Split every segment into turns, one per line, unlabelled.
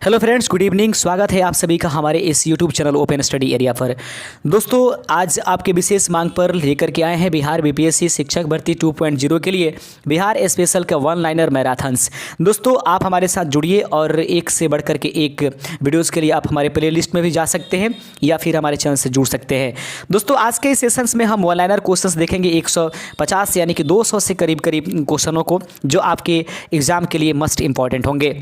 Hello friends, good evening. स्वागत है आप सभी का हमारे इस YouTube channel open study area पर। दोस्तों, आज आपके विशेष मांग पर लेकर के आए हैं बिहार बीपीएससी शिक्षक भर्ती 2.0 के लिए बिहार स्पेशल का वन लाइनर मैराथन्स। दोस्तों, आप हमारे साथ जुड़िए और एक से बढ़कर के एक वीडियोज़ के लिए आप हमारे प्ले लिस्ट में भी जा सकते हैं या फिर हमारे चैनल से जुड़ सकते हैं। दोस्तों, आज के इस सेशंस में हम वन लाइनर क्वेश्चंस देखेंगे 150 यानी कि 200 से करीब क्वेश्चनों को, जो आपके एग्जाम के लिए मस्ट इंपॉर्टेंट होंगे।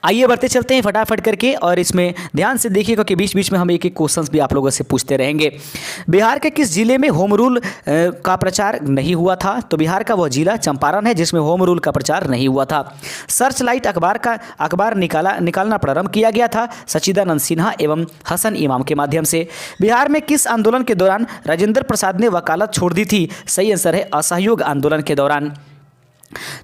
आइए बढ़ते चलते हैं फटाफट करके, और इसमें ध्यान से देखिएगा कि बीच बीच में हम एक एक क्वेश्चंस भी आप लोगों से पूछते रहेंगे। बिहार के किस जिले में होम रूल का प्रचार नहीं हुआ था? तो बिहार का वह जिला चंपारण है जिसमें होम रूल का प्रचार नहीं हुआ था। सर्च लाइट अखबार निकालना प्रारंभ किया गया था सच्चिदानंद सिन्हा एवं हसन इमाम के माध्यम से। बिहार में किस आंदोलन के दौरान राजेंद्र प्रसाद ने वकालत छोड़ दी थी? सही आंसर है असहयोग आंदोलन के दौरान।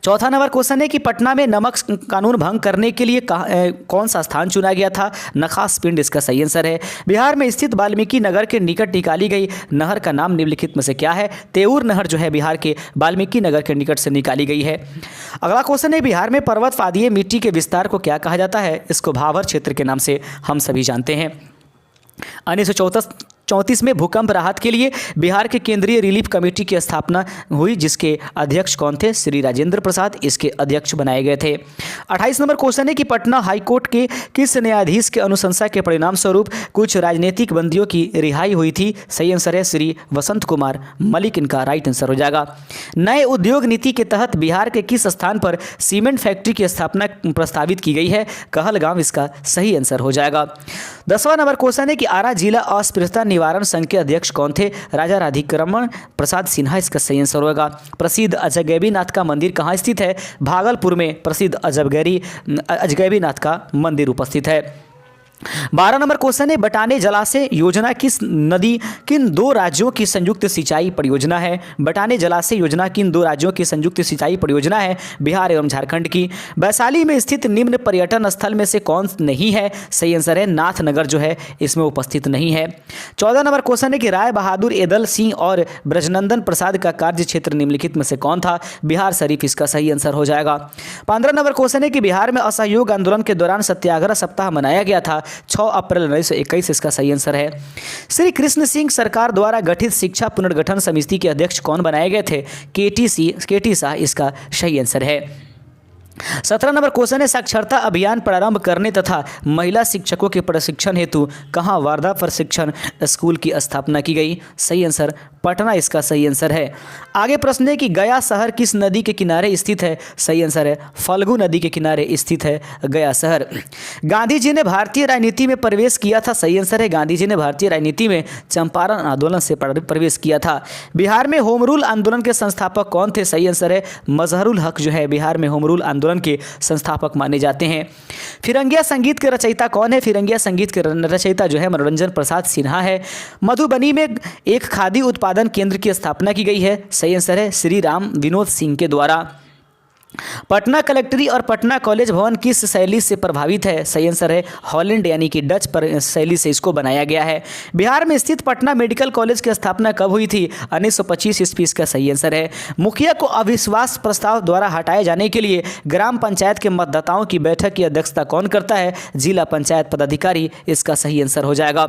चौथा नंबर क्वेश्चन है कि पटना में नमक कानून भंग करने के लिए कौन सा स्थान चुना गया था? नखास पिंड इसका सही आंसर है। बिहार में स्थित वाल्मीकि नगर के निकट निकाली गई नहर का नाम निम्नलिखित में से क्या है? तेऊर नहर जो है बिहार के वाल्मीकि नगर के निकट से निकाली गई है। अगला क्वेश्चन है बिहार में पर्वत पादीय मिट्टी के विस्तार को क्या कहा जाता है? इसको भाभर क्षेत्र के नाम से हम सभी जानते हैं। 1934 में भूकंप राहत के लिए बिहार के केंद्रीय रिलीफ कमेटी की स्थापना हुई, जिसके अध्यक्ष कौन थे? श्री राजेंद्र प्रसाद इसके अध्यक्ष बनाए गए थे। 28 नंबर क्वेश्चन है कि पटना हाईकोर्ट के किस न्यायाधीश के अनुशंसा के परिणाम स्वरूप कुछ राजनीतिक बंदियों की रिहाई हुई थी? सही आंसर है श्री वसंत कुमार मलिक, इनका राइट आंसर हो जाएगा। नए उद्योग नीति के तहत बिहार के किस स्थान पर सीमेंट फैक्ट्री की स्थापना प्रस्तावित की गई है? कहलगांव इसका सही आंसर हो जाएगा। 10वां नंबर क्वेश्चन है कि आरा जिला अस्पृश्यता निवारण संघ के अध्यक्ष कौन थे? राजा राधिक्रमण प्रसाद सिन्हा इसका सही आंसर होगा। प्रसिद्ध अजगैबीनाथ का मंदिर कहाँ स्थित है? भागलपुर में प्रसिद्ध अजगैबीनाथ का मंदिर उपस्थित है। 12 नंबर क्वेश्चन है बटाने जलाशय योजना किन दो राज्यों की संयुक्त सिंचाई परियोजना है? बटाने जलाशय योजना किन दो राज्यों की संयुक्त सिंचाई परियोजना है? बिहार एवं झारखंड की। वैशाली में स्थित निम्न पर्यटन स्थल में से कौन नहीं है? सही आंसर है नाथनगर जो है इसमें उपस्थित नहीं है। 14 नंबर क्वेश्चन है कि राय बहादुर एदल सिंह और ब्रजनंदन प्रसाद का कार्य क्षेत्र निम्नलिखित में से कौन था? बिहार शरीफ इसका सही आंसर हो जाएगा। 15 नंबर क्वेश्चन है कि बिहार में असहयोग आंदोलन के दौरान सत्याग्रह सप्ताह मनाया गया था? 6 अप्रैल 1921 इसका सही आंसर है। श्री कृष्ण सिंह सरकार द्वारा गठित शिक्षा पुनर्गठन समिति के अध्यक्ष कौन बनाए गए थे? केटी शाह इसका सही आंसर है। 17 नंबर क्वेश्चन है साक्षरता अभियान प्रारंभ करने तथा महिला शिक्षकों के प्रशिक्षण हेतु कहाँ वार्धा प्रशिक्षण स्कूल की स्थापना की गई? सही आंसर पटना इसका सही आंसर है। आगे प्रश्न है कि गया शहर किस नदी के किनारे स्थित है? सही आंसर है फल्गु नदी के किनारे स्थित है गया शहर। गांधी जी ने भारतीय राजनीति में प्रवेश किया था? सही आंसर है गांधी जी ने भारतीय राजनीति में चंपारण आंदोलन से प्रवेश किया था। बिहार में होम रूल आंदोलन के संस्थापक कौन थे? सही आंसर है मजहरुल हक जो है बिहार में होम रूल आंदोलन के संस्थापक माने जाते हैं। फिरंगिया संगीत के रचयिता कौन है? फिरंगिया संगीत के रचयिता जो है मनोरंजन प्रसाद सिन्हा है। मधुबनी में एक खादी उत्पादन केंद्र की स्थापना की गई है? सही आंसर है श्री राम विनोद सिंह के द्वारा। पटना कलेक्ट्री और पटना कॉलेज भवन किस शैली से प्रभावित है? सही आंसर है हॉलैंड यानी कि डच शैली से इसको बनाया गया है। बिहार में स्थित पटना मेडिकल कॉलेज की स्थापना कब हुई थी? 1925 ईस्वी इसका सही आंसर है। मुखिया को अविश्वास प्रस्ताव द्वारा हटाए जाने के लिए ग्राम पंचायत के मतदाताओं की बैठक की अध्यक्षता कौन करता है? जिला पंचायत पदाधिकारी इसका सही आंसर हो जाएगा।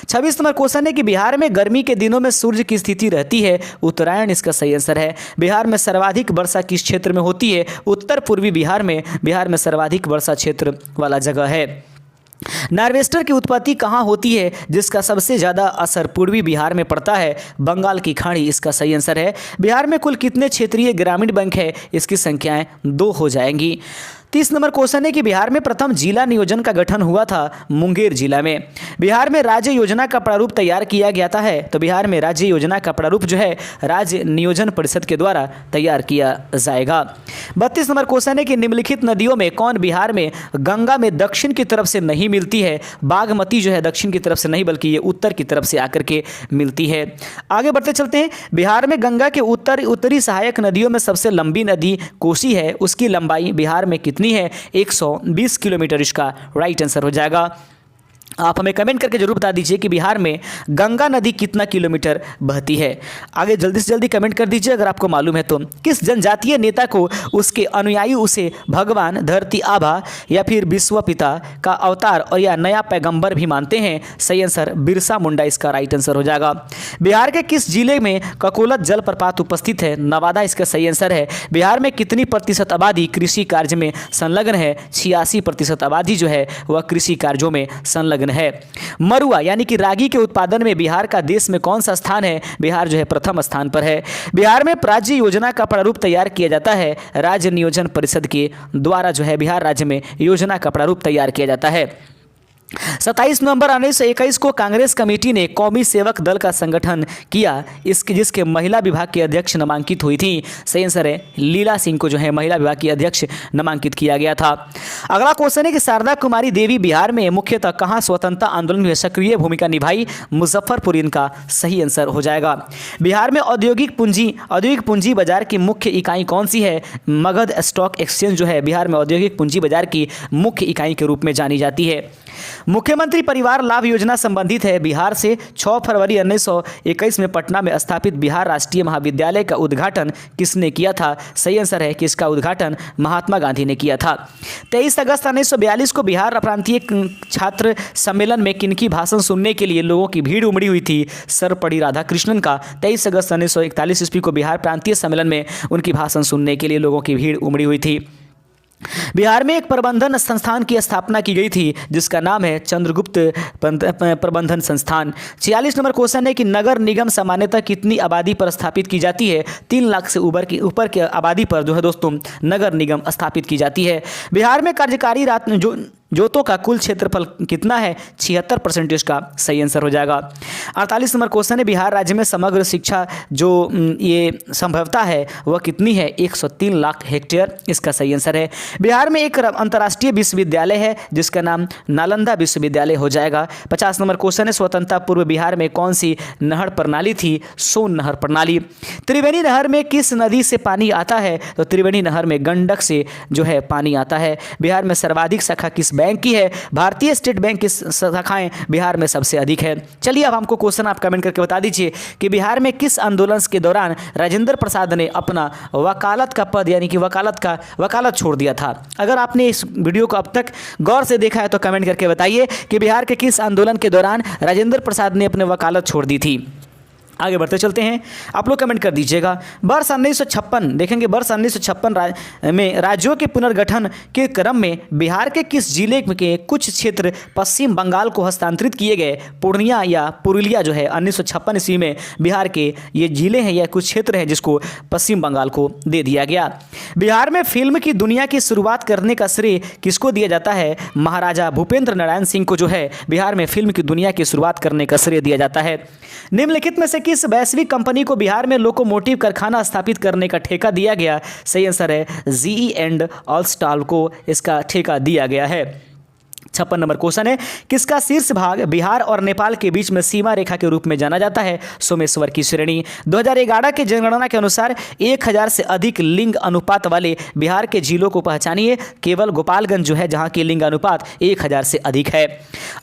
26 नंबर क्वेश्चन है कि बिहार में गर्मी के दिनों में सूर्य की स्थिति रहती है? उत्तरायण इसका सही आंसर है। बिहार में सर्वाधिक वर्षा किस क्षेत्र में होती है? उत्तर पूर्वी बिहार में सर्वाधिक वर्षा क्षेत्र वाला जगह है। नार्वेस्टर की उत्पत्ति कहाँ होती है जिसका सबसे ज़्यादा असर पूर्वी बिहार में पड़ता है? बंगाल की खाड़ी इसका सही आंसर है। बिहार में कुल कितने क्षेत्रीय ग्रामीण बैंक है? इसकी संख्याएं 2 हो जाएंगी। 30 नंबर क्वेश्चन है कि बिहार में प्रथम जिला नियोजन का गठन हुआ था मुंगेर जिला में। बिहार में राज्य योजना का प्रारूप तैयार किया गया है? तो बिहार में राज्य योजना का प्रारूप जो है राज्य नियोजन परिषद के द्वारा तैयार किया जाएगा। 32 नंबर क्वेश्चन है कि निम्नलिखित नदियों में कौन बिहार में गंगा में दक्षिण की तरफ से नहीं मिलती है? बागमती जो है दक्षिण की तरफ से नहीं बल्कि ये उत्तर की तरफ से आकर के मिलती है। आगे बढ़ते चलते हैं। बिहार में गंगा के उत्तरी सहायक नदियों में सबसे लंबी नदी कोसी है, उसकी लंबाई बिहार में कितनी है? 120 किलोमीटर इसका राइट आंसर हो जाएगा। आप हमें कमेंट करके जरूर बता दीजिए कि बिहार में गंगा नदी कितना किलोमीटर बहती है। आगे जल्दी से जल्दी कमेंट कर दीजिए अगर आपको मालूम है तो। किस जनजातीय नेता को उसके अनुयायी उसे भगवान, धरती आभा या फिर विश्व पिता का अवतार और या नया पैगंबर भी मानते हैं? सही आंसर बिरसा मुंडा इसका राइट आंसर हो जाएगा। बिहार के किस जिले में ककोलत जलप्रपात उपस्थित है? नवादा इसका सही आंसर है। बिहार में कितनी प्रतिशत आबादी कृषि कार्य में संलग्न है? 86% आबादी जो है वह कृषि कार्यों में संलग्न है। मरुआ यानी कि रागी के उत्पादन में बिहार का देश में कौन सा स्थान है? बिहार जो है प्रथम स्थान पर है। बिहार में राज्य योजना का प्रारूप तैयार किया जाता है राज्य नियोजन परिषद के द्वारा जो है बिहार राज्य में योजना का प्रारूप तैयार किया जाता है। 27 नवंबर 1921 को कांग्रेस कमेटी ने कौमी सेवक दल का संगठन किया जिसके महिला विभाग की अध्यक्ष नामांकित हुई थी। सही आंसर है लीला सिंह को जो है महिला विभाग की अध्यक्ष नामांकित किया गया था। अगला क्वेश्चन है कि शारदा कुमारी देवी बिहार में मुख्यतः कहाँ स्वतंत्रता आंदोलन में सक्रिय भूमिका निभाई? मुजफ्फरपुर इनका सही आंसर हो जाएगा। बिहार में औद्योगिक पूंजी बाजार की मुख्य इकाई कौन सी है? मगध स्टॉक एक्सचेंज जो है बिहार में औद्योगिक पूंजी बाजार की मुख्य इकाई के रूप में जानी जाती है। मुख्यमंत्री परिवार लाभ योजना संबंधित है बिहार से 6 फरवरी 1921 में पटना में स्थापित बिहार राष्ट्रीय महाविद्यालय का उद्घाटन किसने किया था? सही आंसर है कि इसका उद्घाटन महात्मा गांधी ने किया था। 23 अगस्त 1942 को बिहार प्रांतीय छात्र सम्मेलन में किनकी भाषण सुनने के लिए लोगों की भीड़ उमड़ी हुई थी? सर्वपल्ली राधाकृष्णन का। 23 अगस्त 1941 ईस्वी को बिहार प्रांतीय सम्मेलन में उनकी भाषण सुनने के लिए लोगों की भीड़ उमड़ी हुई थी। बिहार में एक प्रबंधन संस्थान की स्थापना की गई थी जिसका नाम है चंद्रगुप्त प्रबंधन संस्थान। 46 नंबर क्वेश्चन है कि नगर निगम सामान्यतः कितनी आबादी पर स्थापित की जाती है? 3 लाख से ऊपर की आबादी पर जो है दोस्तों नगर निगम स्थापित की जाती है। बिहार में कार्यकारी जोतों का कुल क्षेत्रफल कितना है? 76% इसका सही आंसर हो जाएगा। 48 नंबर क्वेश्चन है बिहार राज्य में समग्र शिक्षा जो ये संभवता है वह कितनी है? 103 लाख हेक्टेयर इसका सही आंसर है। बिहार में एक अंतर्राष्ट्रीय विश्वविद्यालय है जिसका नाम नालंदा विश्वविद्यालय हो जाएगा। 50 नंबर क्वेश्चन है स्वतंत्रता पूर्व बिहार में कौन सी नहर प्रणाली थी? सोन नहर प्रणाली। त्रिवेणी नहर में किस नदी से पानी आता है? तो त्रिवेणी नहर में गंडक से जो है पानी आता है। बिहार में सर्वाधिक शाखा किस बैंक की है? भारतीय स्टेट बैंक की शाखाएं बिहार में सबसे अधिक है। चलिए अब हमको क्वेश्चन आप कमेंट करके बता दीजिए कि बिहार में किस आंदोलन के दौरान राजेंद्र प्रसाद ने अपना वकालत का पद यानी कि वकालत छोड़ दिया था? अगर आपने इस वीडियो को अब तक गौर से देखा है तो कमेंट करके बताइए कि बिहार के किस आंदोलन के दौरान राजेंद्र प्रसाद ने अपने वकालत छोड़ दी थी। आगे बढ़ते चलते हैं, आप लोग कमेंट कर दीजिएगा। वर्ष 1956 देखेंगे, वर्ष 1956 में राज्यों के पुनर्गठन के क्रम में बिहार के किस जिले के कुछ क्षेत्र पश्चिम बंगाल को हस्तांतरित किए गए? पूर्णिया या पुरुलिया जो है 1956 ईस्वी में बिहार के ये जिले हैं या कुछ क्षेत्र हैं जिसको पश्चिम बंगाल को दे दिया गया। बिहार में फिल्म की दुनिया की शुरुआत करने का श्रेय किसको दिया जाता है? महाराजा भूपेंद्र नारायण सिंह को जो है बिहार में फिल्म की दुनिया की शुरुआत करने का श्रेय दिया जाता है। निम्नलिखित में से किस वैश्विक कंपनी को बिहार में लोकोमोटिव कारखाना स्थापित करने का ठेका दिया गया? सही आंसर है जीई एंड ऑलस्टाल को इसका ठेका दिया गया है। 56 नंबर क्वेश्चन है किसका शीर्ष भाग बिहार और नेपाल के बीच में सीमा रेखा के रूप में जाना जाता है? सोमेश्वर की श्रेणी। 2011 की जनगणना के अनुसार 1000 से अधिक लिंग अनुपात वाले बिहार के जिलों को पहचानिए। केवल गोपालगंज जो है जहां की लिंग अनुपात 1000 से अधिक है।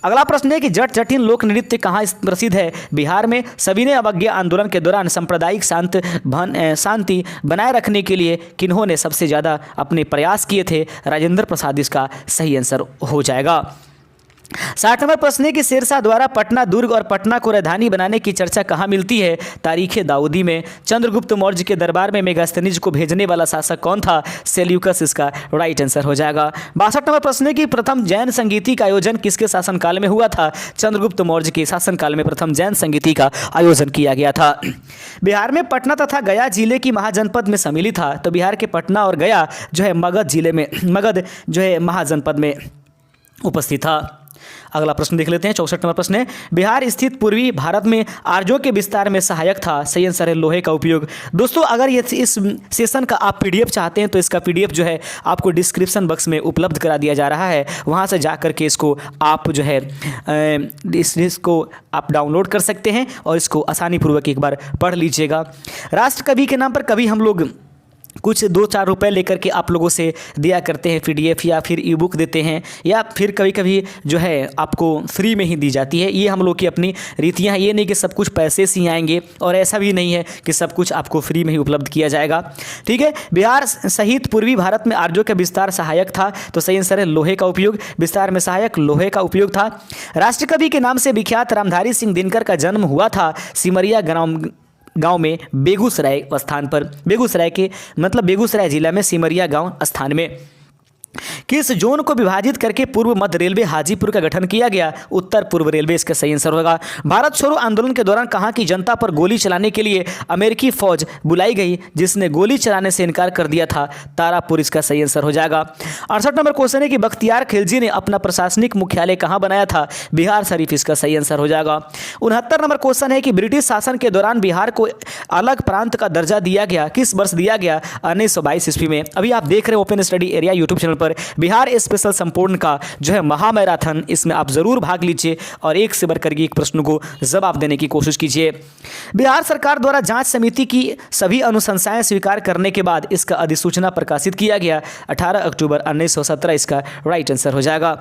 अगला प्रश्न है कि जट जटिन लोक नृत्य कहाँ प्रसिद्ध है? बिहार में। सविनय अवज्ञा आंदोलन के दौरान सांप्रदायिक शांति बनाए रखने के लिए किन्होंने सबसे ज़्यादा अपने प्रयास किए थे? राजेंद्र प्रसाद इसका सही आंसर हो जाएगा। 60 नंबर प्रश्न है कि शेरशाह द्वारा पटना दुर्ग और पटना को राजधानी बनाने की चर्चा कहाँ मिलती है? तारीख दाऊदी में। चंद्रगुप्त मौर्य के दरबार में मेगास्थनीज को भेजने वाला शासक कौन था? सेल्यूकस इसका राइट आंसर हो जाएगा। 62 नंबर प्रश्न है कि प्रथम जैन संगीति का आयोजन किसके शासनकाल में हुआ था? चंद्रगुप्त मौर्य के शासनकाल में प्रथम जैन संगीति का आयोजन किया गया था। बिहार में पटना तथा गया जिले की महाजनपद में सम्मिलित था, तो बिहार के पटना और गया जो है मगध जो है महाजनपद में उपस्थित था। अगला प्रश्न देख लेते हैं। 64 नंबर प्रश्न है बिहार स्थित पूर्वी भारत में आर्यों के विस्तार में सहायक था? सही आंसर है लोहे का उपयोग। दोस्तों अगर ये इस सेशन का आप पीडीएफ चाहते हैं तो इसका पीडीएफ जो है आपको डिस्क्रिप्शन बॉक्स में उपलब्ध करा दिया जा रहा है, वहाँ से जा करके इसको आप जो है इसको आप डाउनलोड कर सकते हैं और इसको आसानीपूर्वक एक बार पढ़ लीजिएगा। राष्ट्र कवि के नाम पर कभी हम लोग कुछ 2-4 रुपए लेकर के आप लोगों से दिया करते हैं PDF या फिर ई बुक देते हैं, या फिर कभी कभी जो है आपको फ्री में ही दी जाती है। ये हम लोग की अपनी रीतियाँ हैं। ये नहीं कि सब कुछ पैसे से ही आएंगे, और ऐसा भी नहीं है कि सब कुछ आपको फ्री में ही उपलब्ध किया जाएगा। ठीक है, बिहार सहित पूर्वी भारत में आर्यों का विस्तार सहायक था, तो सही आंसर है लोहे का उपयोग। विस्तार में सहायक लोहे का उपयोग था। राष्ट्रकवि के नाम से विख्यात रामधारी सिंह दिनकर का जन्म हुआ था सिमरिया गांव में बेगूसराय स्थान पर। बेगूसराय के मतलब बेगूसराय जिला में सिमरिया गांव स्थान में। किस जोन को विभाजित करके पूर्व मध्य रेलवे हाजीपुर का गठन किया गया? उत्तर पूर्व रेलवे इसका सही आंसर होगा। भारत छोड़ो आंदोलन के दौरान कहां की जनता पर गोली चलाने के लिए अमेरिकी फौज बुलाई गई, जिसने गोली चलाने से इनकार कर दिया था? तारापुर इसका सही आंसर हो जाएगा। 68 नंबर क्वेश्चन है कि बख्तियार खिलजी ने अपना प्रशासनिक मुख्यालय कहां बनाया था? बिहार शरीफ इसका सही आंसर हो जाएगा। 69 नंबर क्वेश्चन है कि ब्रिटिश शासन के दौरान बिहार को अलग प्रांत का दर्जा दिया गया, किस वर्ष दिया गया? 1922 ईस्वी में। अभी आप देख रहे हैं open study area YouTube channel पर बिहार स्पेशल संपूर्ण का जो है महामैराथन, इसमें आप जरूर भाग लीजिए और एक से बढ़कर एक प्रश्न को जवाब देने की कोशिश कीजिए। बिहार सरकार द्वारा जांच समिति की सभी अनुशंसाएं स्वीकार करने के बाद इसका अधिसूचना प्रकाशित किया गया 18 अक्टूबर 1917, इसका राइट आंसर हो जाएगा।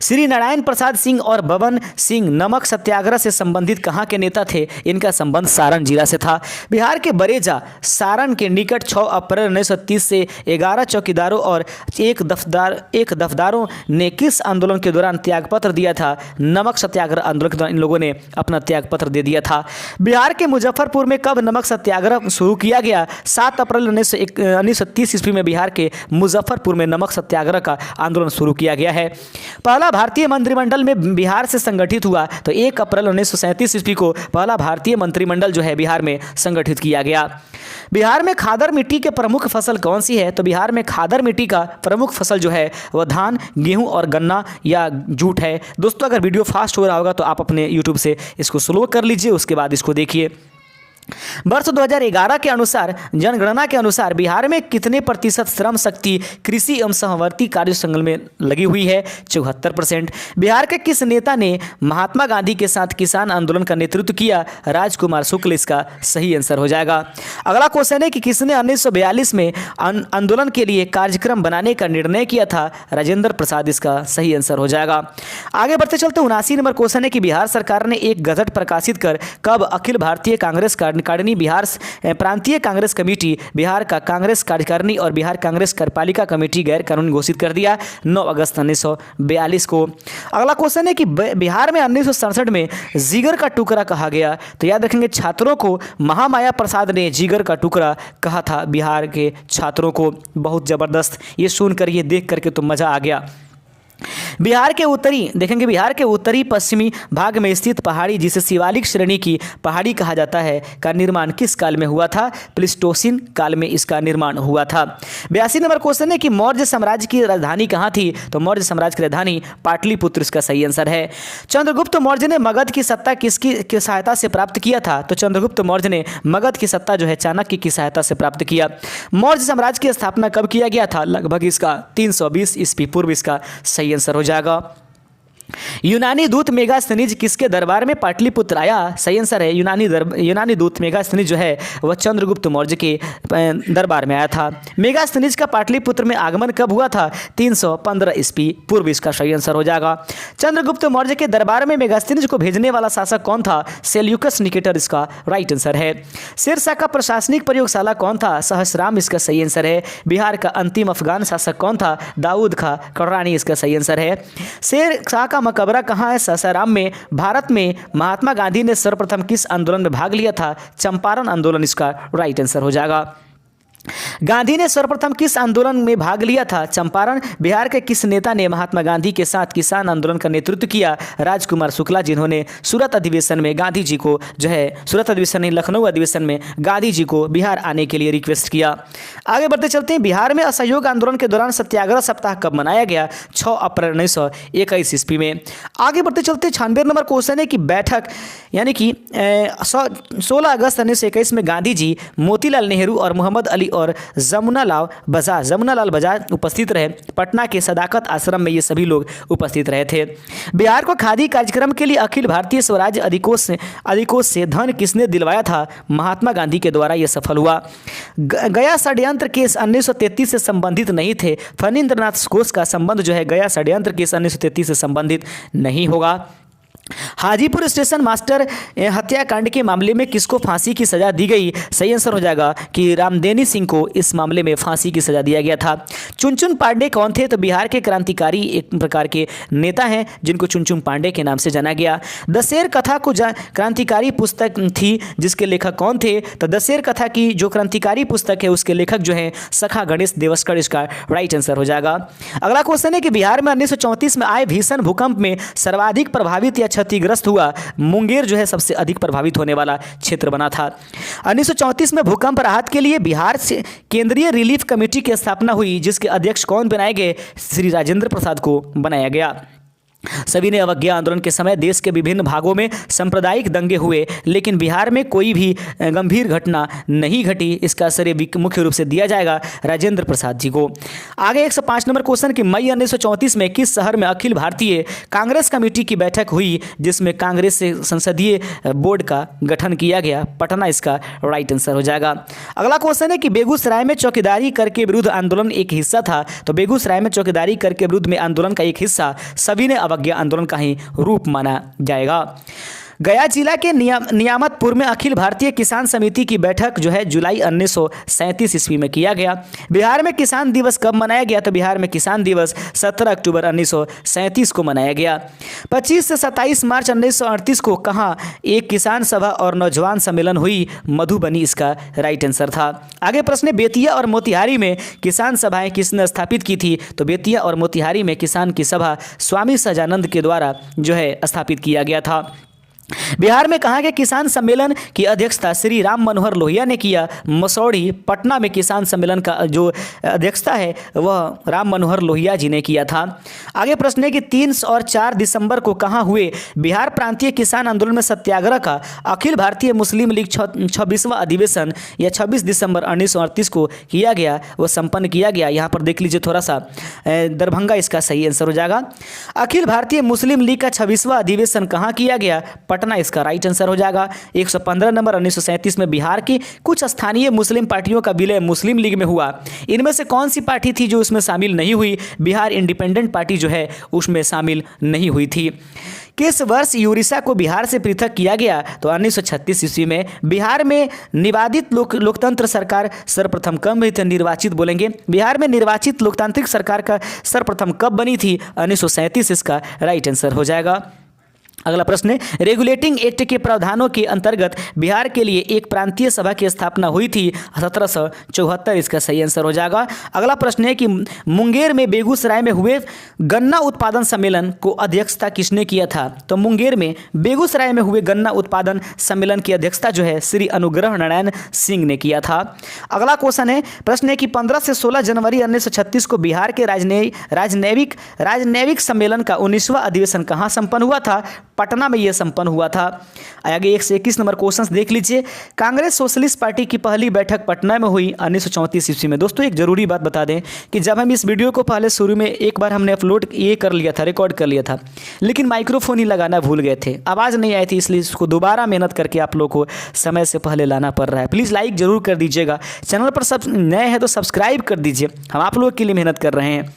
श्री नारायण प्रसाद सिंह और बबन सिंह नमक सत्याग्रह से संबंधित कहाँ के नेता थे? इनका संबंध सारण जिला से था। बिहार के बरेजा सारण के निकट 6 अप्रैल 1930 से 11 चौकीदारों और एक दफदारों ने किस आंदोलन के दौरान त्यागपत्र दिया था? नमक सत्याग्रह आंदोलन के दौरान इन लोगों ने अपना त्यागपत्र दे दिया था। बिहार के मुजफ्फरपुर में कब नमक सत्याग्रह शुरू किया गया? 7 अप्रैल 1930 ईस्वी में बिहार के मुजफ्फरपुर में नमक सत्याग्रह का आंदोलन शुरू किया गया है। पहला भारतीय मंत्रिमंडल में बिहार से संगठित हुआ, तो 1 अप्रैल 1937 ईस्वी को पहला भारतीय मंत्रिमंडल जो है बिहार में संगठित किया गया। बिहार में खादर मिट्टी के प्रमुख फसल कौन सी है? तो बिहार में खादर मिट्टी का प्रमुख फसल जो है वह धान, गेहूं और गन्ना या जूट है। दोस्तों, अगर वीडियो फास्ट हो रहा होगा तो आप अपने यूट्यूब से इसको स्लो कर लीजिए, उसके बाद इसको देखिए। वर्ष 2011 के अनुसार जनगणना के अनुसार बिहार में कितने प्रतिशत श्रम शक्ति कृषि एवं सहवर्ती कार्य संलग्न में लगी हुई है? 74%। बिहार के किस नेता ने महात्मा गांधी के साथ किसान आंदोलन का नेतृत्व किया? राजकुमार शुक्ल इसका सही आंसर हो जाएगा। अगला क्वेश्चन है कि किसने 1942 में आंदोलन के लिए कार्यक्रम बनाने का निर्णय किया था? राजेंद्र प्रसाद इसका सही आंसर हो जाएगा। आगे बढ़ते चलते 79 नंबर क्वेश्चन है कि बिहार सरकार ने एक गजट प्रकाशित कर कब अखिल भारतीय कांग्रेस कार्यकारिणी, बिहार प्रांतीय कांग्रेस कमेटी, बिहार का कांग्रेस कार्यकारिणी और बिहार कांग्रेस कार्यपालिका कमेटी गैर कानूनी घोषित कर दिया? 9 अगस्त 1942 को। अगला क्वेश्चन है कि बिहार में 1967 में जिगर का टुकड़ा कहा गया, तो याद रखेंगे छात्रों को महामाया प्रसाद ने जिगर का टुकड़ा कहा था बिहार के छात्रों को। बहुत ज़बरदस्त, ये सुनकर ये देख करके तो मज़ा आ गया। बिहार के उत्तरी पश्चिमी भाग में स्थित पहाड़ी, जिसे शिवालिक श्रेणी की पहाड़ी कहा जाता है, का निर्माण किस काल में हुआ था? प्लीस्टोसिन काल में इसका निर्माण हुआ था। 82 नंबर क्वेश्चन है कि मौर्य साम्राज्य की राजधानी कहाँ थी? तो मौर्य साम्राज्य की राजधानी पाटलिपुत्र इसका सही आंसर है। चंद्रगुप्त मौर्य ने मगध की सत्ता किसकी सहायता से प्राप्त किया था? तो चंद्रगुप्त मौर्य ने मगध की सत्ता जो है चाणक्य की सहायता से प्राप्त किया। मौर्य साम्राज्य की स्थापना कब किया गया था? लगभग इसका 320 ईस्वी पूर्व इसका सही आंसर हो जाएगा। यूनानी दूत मेगास्थनीज किसके दरबार में पाटलिपुत्र आया? सही आंसर है यूनानी दूत मेगास्थनीज जो है वह चंद्रगुप्त मौर्य के दरबार में आया था। मेगास्थनीज का पाटलिपुत्र में आगमन कब हुआ था? 315 ईस्वी पूर्व इसका सही आंसर हो जाएगा। चंद्रगुप्त मौर्य के दरबार में मेगास्थनीज को भेजने वाला शासक कौन था? सेल्यूकस निकेटर इसका राइट आंसर है। शेरशाह का प्रशासनिक प्रयोगशाला कौन था? सहस्राम इसका सही आंसर है। बिहार का अंतिम अफगान शासक कौन था? दाऊद खां कररानी इसका सही आंसर है। शेरशाह का मकबरा कहाँ है? सासाराम में। भारत में महात्मा गांधी ने सर्वप्रथम किस आंदोलन में भाग लिया था? चंपारण आंदोलन इसका राइट आंसर हो जाएगा। गांधी ने सर्वप्रथम किस आंदोलन में भाग लिया था? चंपारण। बिहार के किस नेता ने महात्मा गांधी के साथ किसान आंदोलन का नेतृत्व किया? राजकुमार शुक्ला, जिन्होंने सूरत अधिवेशन में गांधी जी को जो है सूरत अधिवेशन नहीं लखनऊ अधिवेशन में गांधी जी को बिहार आने के लिए रिक्वेस्ट किया। आगे बढ़ते चलते हैं। बिहार में असहयोग आंदोलन के दौरान सत्याग्रह सप्ताह कब मनाया गया? 6 अप्रैल 1921 ईस्वी में। आगे बढ़ते चलते 96 नंबर क्वेश्चन है कि बैठक यानी कि 16 अगस्त 1921 में गांधी जी, मोतीलाल नेहरू और मोहम्मद अली और जमुनालाल बजाज उपस्थित रहे। पटना के सदाकत आश्रम में ये सभी लोग उपस्थित रहे थे। बिहार को खादी कार्यक्रम के लिए अखिल भारतीय स्वराज अधिकोष से धन किसने दिलवाया था? महात्मा गांधी के द्वारा यह सफल हुआ। गया षड्यंत्र केस 1933 से संबंधित नहीं थे। फणींद्रनाथ घोष का संबंध जो है गया षड्यंत्र केस 1933 से संबंधित नहीं होगा। हाजीपुर स्टेशन मास्टर हत्याकांड के मामले में किसको फांसी की सज़ा दी गई? सही आंसर हो जाएगा कि रामदेनी सिंह को इस मामले में फांसी की सज़ा दिया गया था। चुनचुन पांडे कौन थे? तो बिहार के क्रांतिकारी एक प्रकार के नेता हैं जिनको चुनचुन पांडे के नाम से जाना गया। दशेर कथा को क्रांतिकारी पुस्तक थी जिसके लेखक कौन थे? तो दशेर कथा की जो क्रांतिकारी पुस्तक है उसके लेखक जो हैं सखा गणेश देवस्कर, इसका राइट आंसर हो जाएगा। अगला क्वेश्चन है कि बिहार में 1934 में आए भीषण भूकंप में सर्वाधिक प्रभावित या क्षतिग्रस्त हुआ मुंगेर जो है सबसे अधिक प्रभावित होने वाला क्षेत्र बना था। 1934 में भूकंप राहत के लिए बिहार से केंद्रीय रिलीफ कमेटी की स्थापना हुई जिसके अध्यक्ष कौन बनाए गए? श्री राजेंद्र प्रसाद को बनाया गया। सभी ने अवज्ञा आंदोलन के समय देश के विभिन्न भागों में सांप्रदायिक दंगे हुए लेकिन बिहार में कोई भी गंभीर घटना नहीं घटी। इसका श्रेय मुख्य रूप से दिया जाएगा राजेंद्र प्रसाद जी को। आगे 105 नंबर क्वेश्चन कि मई 1934 में किस शहर में अखिल भारतीय कांग्रेस कमेटी की बैठक हुई जिसमें कांग्रेस से संसदीय बोर्ड का गठन किया गया? पटना इसका राइट आंसर हो जाएगा। अगला क्वेश्चन है कि बेगूसराय में चौकीदारी कर के विरुद्ध आंदोलन एक हिस्सा था। तो बेगूसराय में चौकीदारी कर के विरुद्ध में आंदोलन का एक हिस्सा सभी ने अवज्ञा आंदोलन का ही रूप माना जाएगा। गया जिला के नियामतपुर में अखिल भारतीय किसान समिति की बैठक जो है जुलाई 1937 ईस्वी में किया गया। बिहार में किसान दिवस कब मनाया गया? तो बिहार में किसान दिवस 17 अक्टूबर 1937 को मनाया गया। 25 से 27 मार्च 1938 को कहाँ एक किसान सभा और नौजवान सम्मेलन हुई? मधुबनी इसका राइट आंसर था। आगे प्रश्न है बेतिया और मोतिहारी में किसान सभाएं किसने स्थापित की थी? तो बेतिया और मोतिहारी में किसान की सभा स्वामी सजानंद के द्वारा जो है स्थापित किया गया था। बिहार में कहाँ के किसान सम्मेलन की अध्यक्षता श्री राम मनोहर लोहिया ने किया? मसौढ़ी पटना में किसान सम्मेलन का जो अध्यक्षता है वह राम मनोहर लोहिया जी ने किया था। आगे प्रश्न है कि 3 और 4 दिसंबर को कहाँ हुए बिहार प्रांतीय किसान आंदोलन में सत्याग्रह का अखिल भारतीय मुस्लिम लीग 26वां अधिवेशन या 26 दिसंबर 1938 को किया गया, वह संपन्न किया गया। यहाँ पर देख लीजिए थोड़ा सा, दरभंगा इसका सही आंसर हो जाएगा। अखिल भारतीय मुस्लिम लीग का 26वां अधिवेशन कहाँ किया गया? पटना इसका राइट आंसर हो जाएगा। 115 नंबर 1937 में बिहार की कुछ स्थानीय मुस्लिम पार्टियों का विलय मुस्लिम लीग में हुआ। इनमें से कौन सी पार्टी थी जो उसमें शामिल नहीं हुई? बिहार इंडिपेंडेंट पार्टी जो है उसमें शामिल नहीं हुई थी। किस वर्ष उड़ीसा को बिहार से पृथक किया गया? तो 1936 ईस्वी में। बिहार में निर्वाचित लोकतंत्र सरकार सर्वप्रथम कब हुई थी? निर्वाचित बोलेंगे। बिहार में निर्वाचित लोकतांत्रिक सरकार का सर्वप्रथम कब बनी थी? 1937 इसका राइट आंसर हो जाएगा। अगला प्रश्न है रेगुलेटिंग एक्ट के प्रावधानों के अंतर्गत बिहार के लिए एक प्रांतीय सभा की स्थापना हुई थी 1774, इसका सही आंसर हो जाएगा। अगला प्रश्न है कि मुंगेर में बेगूसराय में हुए गन्ना उत्पादन सम्मेलन को अध्यक्षता किसने किया था? तो मुंगेर में बेगूसराय में हुए गन्ना उत्पादन सम्मेलन की अध्यक्षता जो है श्री अनुग्रह नारायण सिंह ने किया था। अगला क्वेश्चन है प्रश्न है कि 15 से 16 जनवरी 1936 को बिहार के राजनैतिक सम्मेलन का 19वां अधिवेशन कहाँ संपन्न हुआ था? पटना में यह संपन्न हुआ था। आगे 121 नंबर क्वेश्चन देख लीजिए। कांग्रेस सोशलिस्ट पार्टी की पहली बैठक पटना में हुई 1934 ईस्वी में। दोस्तों एक जरूरी बात बता दें कि जब हम इस वीडियो को पहले शुरू में एक बार हमने अपलोड ये कर लिया था, रिकॉर्ड कर लिया था, लेकिन माइक्रोफोन ही लगाना भूल गए थे, आवाज़ नहीं आई थी, इसलिए इसको दोबारा मेहनत करके आप लोग को समय से पहले लाना पड़ रहा है। प्लीज़ लाइक जरूर कर दीजिएगा, चैनल पर सब नए हैं तो सब्सक्राइब कर दीजिए, हम आप लोग के लिए मेहनत कर रहे हैं।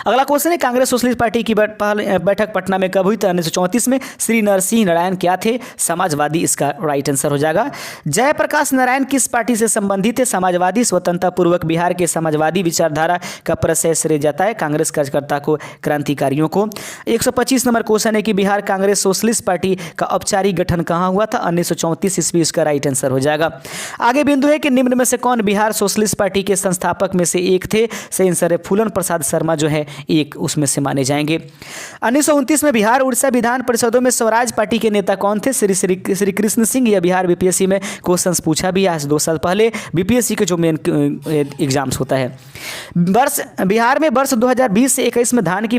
अगला क्वेश्चन है कांग्रेस सोशलिस्ट पार्टी की बैठक पटना में कब हुई थी? 1934 में। श्री नरसिंह नारायण क्या थे? समाजवादी, इसका राइट आंसर हो जाएगा। जयप्रकाश नारायण किस पार्टी से संबंधित है? समाजवादी। स्वतंत्रता पूर्वक बिहार के समाजवादी विचारधारा का प्रशय श्रेय जाता है कांग्रेस कार्यकर्ता को, क्रांतिकारियों को। 125 नंबर क्वेश्चन है कि बिहार कांग्रेस सोशलिस्ट पार्टी का औपचारिक गठन कहाँ हुआ था? 1934 ईस्वी, इसका राइट आंसर हो जाएगा। आगे बिंदु है कि निम्न में से कौन बिहार सोशलिस्ट पार्टी के संस्थापक में से एक थे? सही आंसर है फूलन प्रसाद शर्मा जो है एक उसमें से माने जाएंगे। 1929 में बिहार उड़ीसा विधान परिषदों में स्वराज पार्टी के नेता कौन थे? श्री कृष्ण सिंह। या बिहार बीपीएससी में क्वेश्चंस पूछा भी आज 2 साल पहले, बीपीएससी के जो मेन एग्जाम्स होता है। बिहार में वर्ष 2020 से 21 में धान की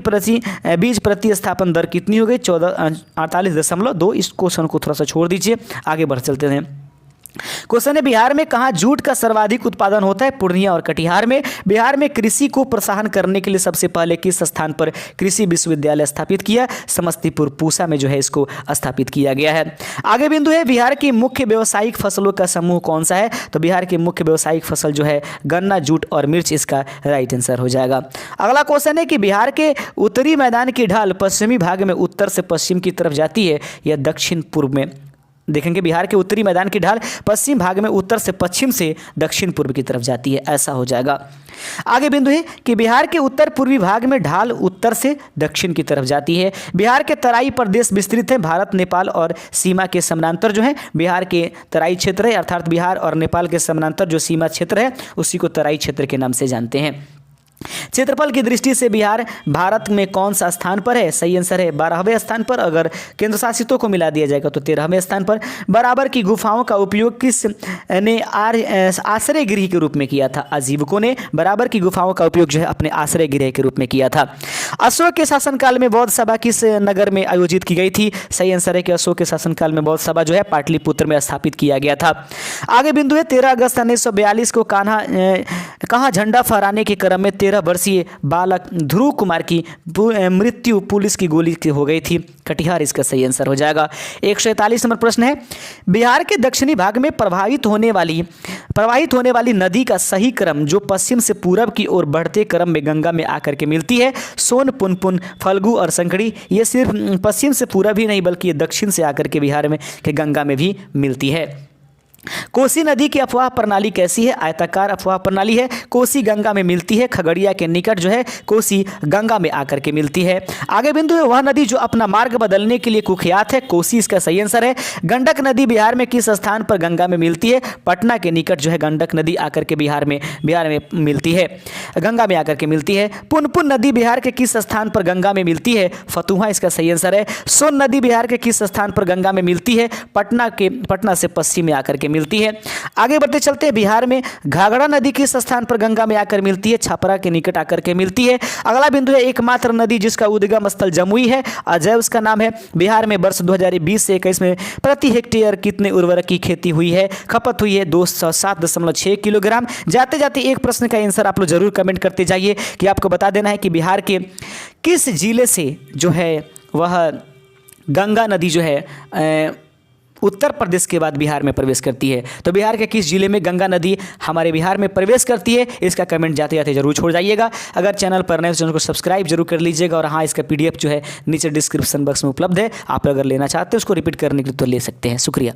बीज प्रतिस्थापन दर कितनी हो गई? 48.2। इस क्वेश्चन को थोड़ा सा छोड़ दीजिए, आगे बढ़ चलते हैं। क्वेश्चन है बिहार में कहाँ जूट का सर्वाधिक उत्पादन होता है? पूर्णिया और कटिहार में। बिहार में कृषि को प्रोत्साहन करने के लिए सबसे पहले किस स्थान पर कृषि विश्वविद्यालय स्थापित किया? समस्तीपुर पूसा में जो है इसको स्थापित किया गया है। आगे बिंदु है बिहार की मुख्य व्यावसायिक फसलों का समूह कौन सा है? तो बिहार की मुख्य व्यावसायिक फसल जो है गन्ना, जूट और मिर्च इसका राइट आंसर हो जाएगा। अगला क्वेश्चन है कि बिहार के उत्तरी मैदान की ढाल पश्चिमी भाग में उत्तर से पश्चिम की तरफ जाती है या दक्षिण पूर्व में? देखेंगे बिहार के उत्तरी मैदान की ढाल पश्चिम भाग में उत्तर से पश्चिम से दक्षिण पूर्व की तरफ जाती है, ऐसा हो जाएगा। आगे बिंदु है कि बिहार के उत्तर पूर्वी भाग में ढाल उत्तर से दक्षिण की तरफ जाती है। बिहार के तराई प्रदेश विस्तृत है भारत नेपाल और सीमा के समानांतर जो है बिहार के तराई क्षेत्र है, अर्थात बिहार और नेपाल के समानांतर जो सीमा क्षेत्र है उसी को तराई क्षेत्र के नाम से जानते हैं। क्षेत्रफल की दृष्टि से बिहार भारत में कौन सा स्थान पर है? सही आंसर है 12वें स्थान पर। अगर केंद्र शासितों को मिला दिया जाएगा तो 13वें स्थान पर। बराबर की गुफाओं का उपयोग किस ने आश्रय गृह के रूप में किया था? आजीविकों ने बराबर की गुफाओं का उपयोग जो है अपने आश्रय गृह के रूप में किया था। अशोक के शासनकाल में बौद्ध सभा किस नगर में आयोजित की गई थी? सही आंसर है कि अशोक के शासनकाल में बौद्ध सभा जो है पाटलिपुत्र में स्थापित किया गया था। आगे बिंदु है 13 अगस्त 1942 को कहाँ झंडा फहराने के क्रम में 13 वर्षीय बालक ध्रुव कुमार की मृत्यु पुलिस की गोली से हो गई थी? कटिहार इसका सही आंसर हो जाएगा। 141 नंबर प्रश्न है बिहार के दक्षिणी भाग में प्रवाहित होने वाली नदी का सही क्रम जो पश्चिम से पूरब की ओर बढ़ते क्रम में गंगा में आकर के मिलती है? सोन, पुनपुन, फल्गु और संकड़ी। ये सिर्फ पश्चिम से पूरब ही नहीं बल्कि ये दक्षिण से आकर के बिहार में के गंगा में भी मिलती है। कोसी नदी की अफवाह प्रणाली कैसी है? आयताकार अफवाह प्रणाली है। कोसी गंगा में मिलती है, खगड़िया के निकट जो है कोसी गंगा में आकर के मिलती है। आगे बिंदु है वह नदी जो अपना मार्ग बदलने के लिए कुख्यात है? कोसी इसका सही आंसर है। गंडक नदी बिहार में किस स्थान पर गंगा में मिलती है? पटना के निकट जो है गंडक नदी आकर के बिहार में मिलती है, गंगा में आकर के मिलती है। पुनपुन नदी बिहार के किस स्थान पर गंगा में मिलती है? फतुहा इसका सही आंसर है। सोन नदी बिहार के किस स्थान पर गंगा में मिलती है? पटना से पश्चिम में आकर के मिलती है। आगे बढ़ते चलते हैं बिहार में घाघरा नदी किस स्थान पर गंगा में आकर मिलती है? छपरा के निकट आकर के मिलती है। अगला बिंदु है एकमात्र नदी जिसका उद्गम स्थल जमुई है, अजय उसका नाम है। बिहार में वर्ष 2020 से 21 में प्रति हेक्टेयर कितने उर्वरक की खेती हुई है? खपत हुई है 207.6 किलोग्राम। जाते जाते एक प्रश्न का आंसर आप लोग जरूर कमेंट करते जाइए कि आपको बता देना है कि बिहार के किस जिले से जो है वह गंगा नदी जो है उत्तर प्रदेश के बाद बिहार में प्रवेश करती है। तो बिहार के किस जिले में गंगा नदी हमारे बिहार में प्रवेश करती है? इसका कमेंट जाते जाते जरूर छोड़ जाइएगा। अगर चैनल पर नए तो चैनल को सब्सक्राइब जरूर कर लीजिएगा। और हाँ, इसका PDF जो है नीचे डिस्क्रिप्शन बॉक्स में उपलब्ध है, आप अगर लेना चाहते हैं उसको रिपीट करने के लिए तो ले सकते हैं। शुक्रिया।